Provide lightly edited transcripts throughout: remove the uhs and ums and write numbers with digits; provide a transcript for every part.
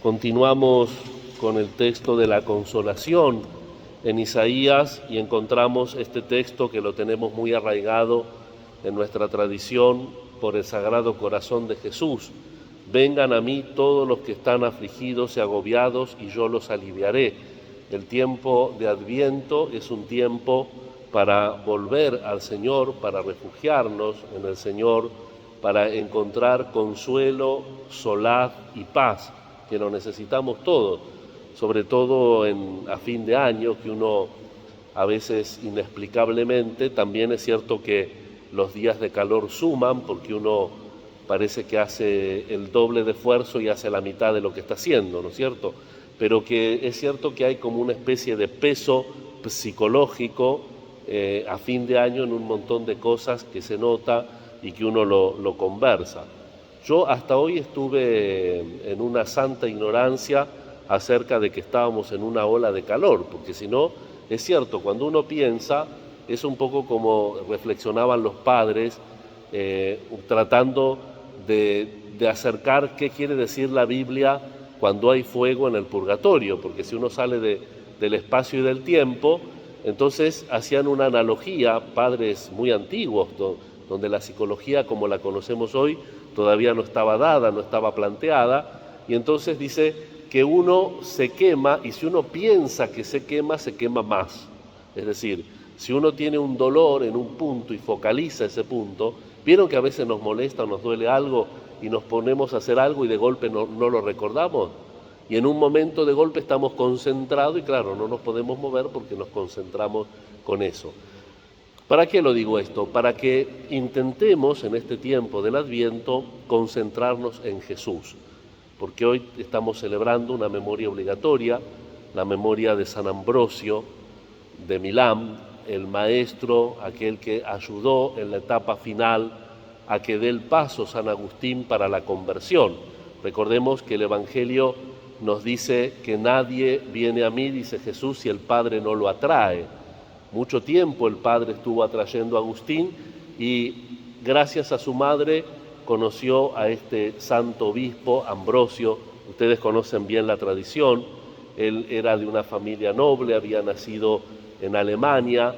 Continuamos con el texto de la consolación en Isaías y encontramos este texto que lo tenemos muy arraigado en nuestra tradición por el Sagrado Corazón de Jesús. Vengan a mí todos los que están afligidos y agobiados y yo los aliviaré. El tiempo de Adviento es un tiempo para volver al Señor, para refugiarnos en el Señor, para encontrar consuelo, solaz y paz, que lo necesitamos todos, sobre todo a fin de año, que uno a veces inexplicablemente, también es cierto que los días de calor suman, porque uno parece que hace el doble de esfuerzo y hace la mitad de lo que está haciendo, ¿no es cierto? Pero que es cierto que hay como una especie de peso psicológico a fin de año en un montón de cosas que se nota y que uno lo conversa. Yo hasta hoy estuve en una santa ignorancia acerca de que estábamos en una ola de calor, porque si no, es cierto, cuando uno piensa, es un poco como reflexionaban los padres, tratando de acercar qué quiere decir la Biblia cuando hay fuego en el purgatorio, porque si uno sale del espacio y del tiempo, entonces hacían una analogía, padres muy antiguos, donde la psicología como la conocemos hoy todavía no estaba dada, no estaba planteada, y entonces dice que uno se quema, y si uno piensa que se quema más. Es decir, si uno tiene un dolor en un punto y focaliza ese punto, ¿vieron que a veces nos molesta o nos duele algo y nos ponemos a hacer algo y de golpe no lo recordamos? Y en un momento de golpe estamos concentrados y claro, no nos podemos mover porque nos concentramos con eso. ¿Para qué lo digo esto? Para que intentemos en este tiempo del Adviento concentrarnos en Jesús, porque hoy estamos celebrando una memoria obligatoria, la memoria de San Ambrosio de Milán, el maestro, aquel que ayudó en la etapa final a que dé el paso San Agustín para la conversión. Recordemos que el Evangelio nos dice que nadie viene a mí, dice Jesús, si el Padre no lo atrae. Mucho tiempo el Padre estuvo atrayendo a Agustín y gracias a su madre conoció a este santo obispo Ambrosio. Ustedes conocen bien la tradición, él era de una familia noble, había nacido en Alemania,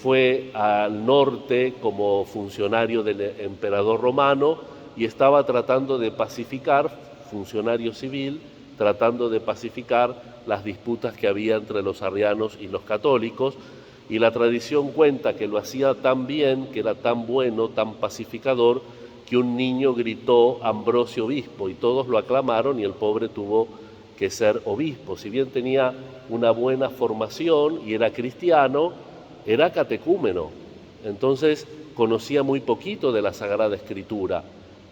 fue al norte como funcionario del emperador romano y estaba tratando de pacificar, funcionario civil, tratando de pacificar las disputas que había entre los arrianos y los católicos, y la tradición cuenta que lo hacía tan bien, que era tan bueno, tan pacificador, que un niño gritó Ambrosio obispo y todos lo aclamaron y el pobre tuvo que ser obispo. Si bien tenía una buena formación y era cristiano, era catecúmeno, entonces conocía muy poquito de la Sagrada Escritura.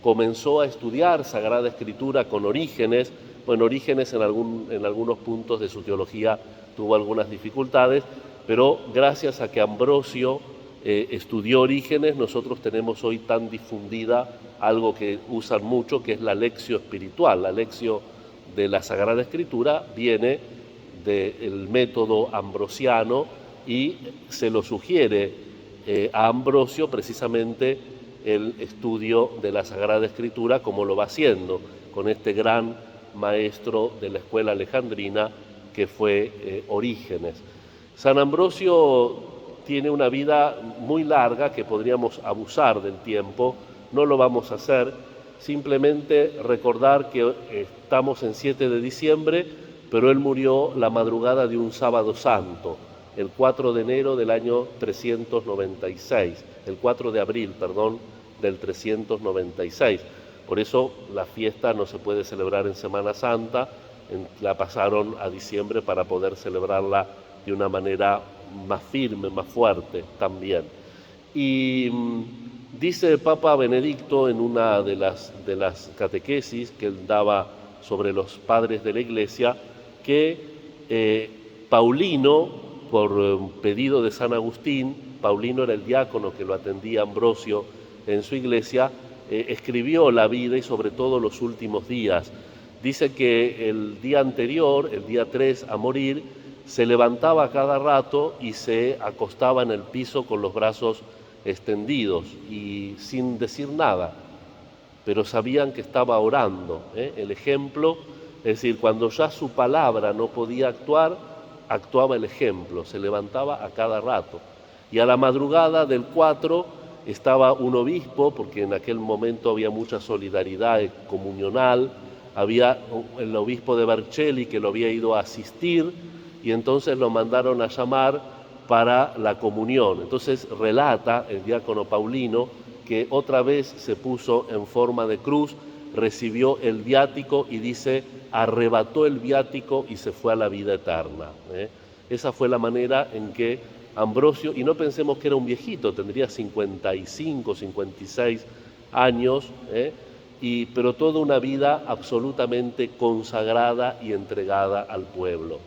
Comenzó a estudiar Sagrada Escritura con Orígenes. Bueno, Orígenes en algunos puntos de su teología tuvo algunas dificultades, pero gracias a que Ambrosio estudió Orígenes, nosotros tenemos hoy tan difundida algo que usan mucho, que es la lección espiritual. La lección de la Sagrada Escritura viene del método ambrosiano y se lo sugiere a Ambrosio precisamente el estudio de la Sagrada Escritura, como lo va haciendo con este gran maestro de la escuela alejandrina que fue Orígenes. San Ambrosio tiene una vida muy larga que podríamos abusar del tiempo, no lo vamos a hacer, simplemente recordar que estamos en 7 de diciembre, pero él murió la madrugada de un sábado santo, el 4 de enero del año 396, el 4 de abril, perdón, del 396. Por eso la fiesta no se puede celebrar en Semana Santa, la pasaron a diciembre para poder celebrarla de una manera más firme, más fuerte también. Y dice el Papa Benedicto en una de las catequesis que él daba sobre los padres de la Iglesia, que Paulino, por pedido de San Agustín, Paulino era el diácono que lo atendía a Ambrosio en su iglesia, escribió la vida y sobre todo los últimos días. Dice que el día anterior, el día 3 a morir, se levantaba cada rato y se acostaba en el piso con los brazos extendidos y sin decir nada, pero sabían que estaba orando. El ejemplo Es decir, cuando ya su palabra no podía actuar, actuaba el ejemplo, se levantaba a cada rato. Y a la madrugada del 4 estaba un obispo, porque en aquel momento había mucha solidaridad comunional, había el obispo de Vercelli que lo había ido a asistir, y entonces lo mandaron a llamar para la comunión. Entonces relata el diácono Paulino que otra vez se puso en forma de cruz, recibió el viático y dice, arrebató el viático y se fue a la vida eterna. Esa fue la manera en que Ambrosio, y no pensemos que era un viejito, tendría 55, 56 años, pero toda una vida absolutamente consagrada y entregada al pueblo.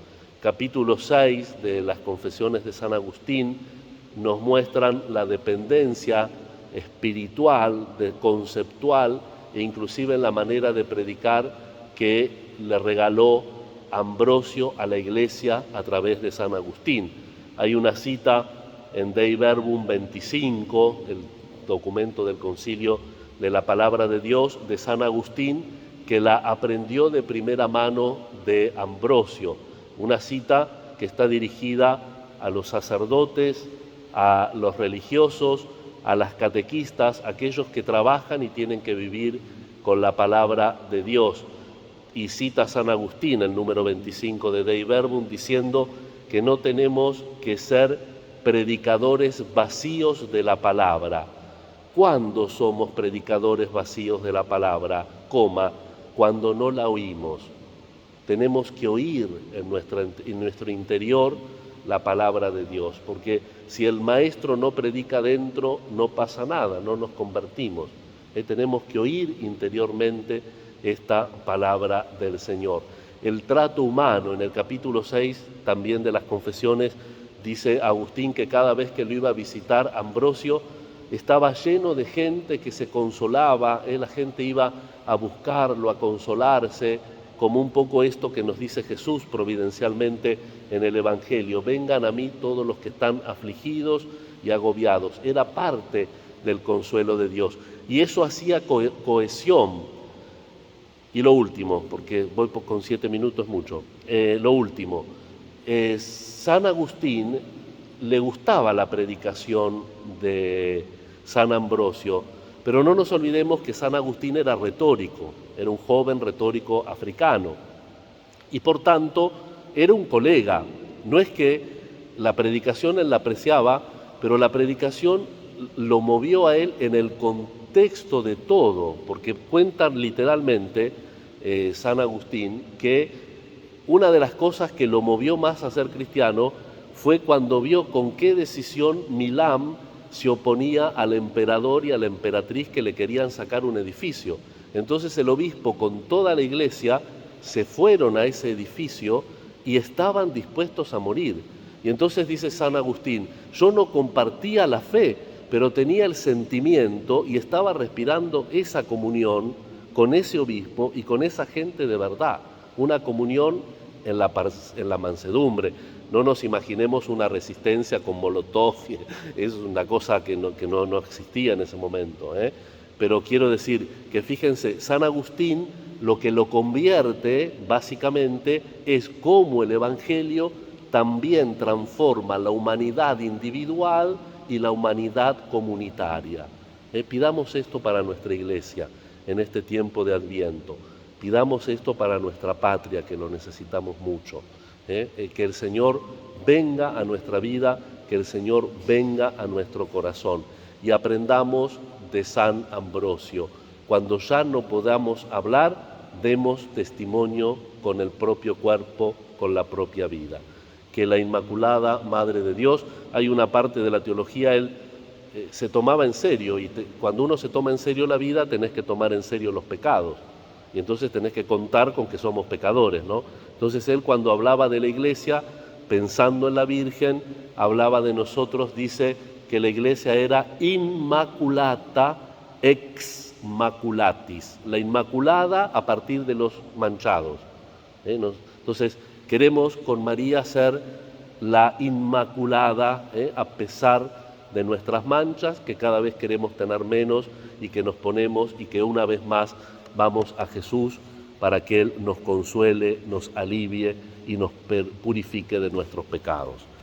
Capítulo 6 de las Confesiones de San Agustín nos muestran la dependencia espiritual, conceptual e inclusive en la manera de predicar que le regaló Ambrosio a la Iglesia a través de San Agustín. Hay una cita en Dei Verbum 25, el documento del Concilio de la Palabra de Dios de San Agustín, que la aprendió de primera mano de Ambrosio. Una cita que está dirigida a los sacerdotes, a los religiosos, a las catequistas, aquellos que trabajan y tienen que vivir con la palabra de Dios. Y cita a San Agustín, el número 25 de Dei Verbum, diciendo que no tenemos que ser predicadores vacíos de la palabra. ¿Cuándo somos predicadores vacíos de la palabra? Cuando no la oímos. Tenemos que oír en nuestro interior la palabra de Dios, porque si el maestro no predica dentro, no pasa nada, no nos convertimos. Tenemos que oír interiormente esta palabra del Señor. El trato humano, en el capítulo 6 también de las Confesiones, dice Agustín que cada vez que lo iba a visitar Ambrosio, estaba lleno de gente que se consolaba, la gente iba a buscarlo, a consolarse, como un poco esto que nos dice Jesús providencialmente en el Evangelio, vengan a mí todos los que están afligidos y agobiados. Era parte del consuelo de Dios y eso hacía cohesión. Y lo último, porque voy con 7 minutos mucho, lo último, San Agustín le gustaba la predicación de San Ambrosio, pero no nos olvidemos que San Agustín era retórico, era un joven retórico africano y por tanto era un colega. No es que la predicación él la apreciaba, pero la predicación lo movió a él en el contexto de todo, porque cuentan literalmente San Agustín que una de las cosas que lo movió más a ser cristiano fue cuando vio con qué decisión Milán se oponía al emperador y a la emperatriz que le querían sacar un edificio. Entonces el obispo con toda la iglesia se fueron a ese edificio y estaban dispuestos a morir. Y entonces dice San Agustín, yo no compartía la fe, pero tenía el sentimiento y estaba respirando esa comunión con ese obispo y con esa gente de verdad, una comunión en la mansedumbre. No nos imaginemos una resistencia con Molotov, es una cosa que no existía en ese momento, Pero quiero decir que fíjense, San Agustín lo que lo convierte básicamente es cómo el Evangelio también transforma la humanidad individual y la humanidad comunitaria. Pidamos esto para nuestra iglesia en este tiempo de Adviento. Pidamos esto para nuestra patria, que lo necesitamos mucho. Que el Señor venga a nuestra vida, que el Señor venga a nuestro corazón y aprendamos de San Ambrosio. Cuando ya no podamos hablar, demos testimonio con el propio cuerpo, con la propia vida. Que la Inmaculada Madre de Dios, hay una parte de la teología, él se tomaba en serio y cuando uno se toma en serio la vida, tenés que tomar en serio los pecados. Y entonces tenés que contar con que somos pecadores, ¿no? Entonces él cuando hablaba de la iglesia, pensando en la Virgen, hablaba de nosotros, dice que la iglesia era inmaculata ex maculatis, la inmaculada a partir de los manchados. Entonces queremos con María ser la inmaculada, a pesar de nuestras manchas, que cada vez queremos tener menos y que nos ponemos y que una vez más vamos a Jesús para que Él nos consuele, nos alivie y nos purifique de nuestros pecados.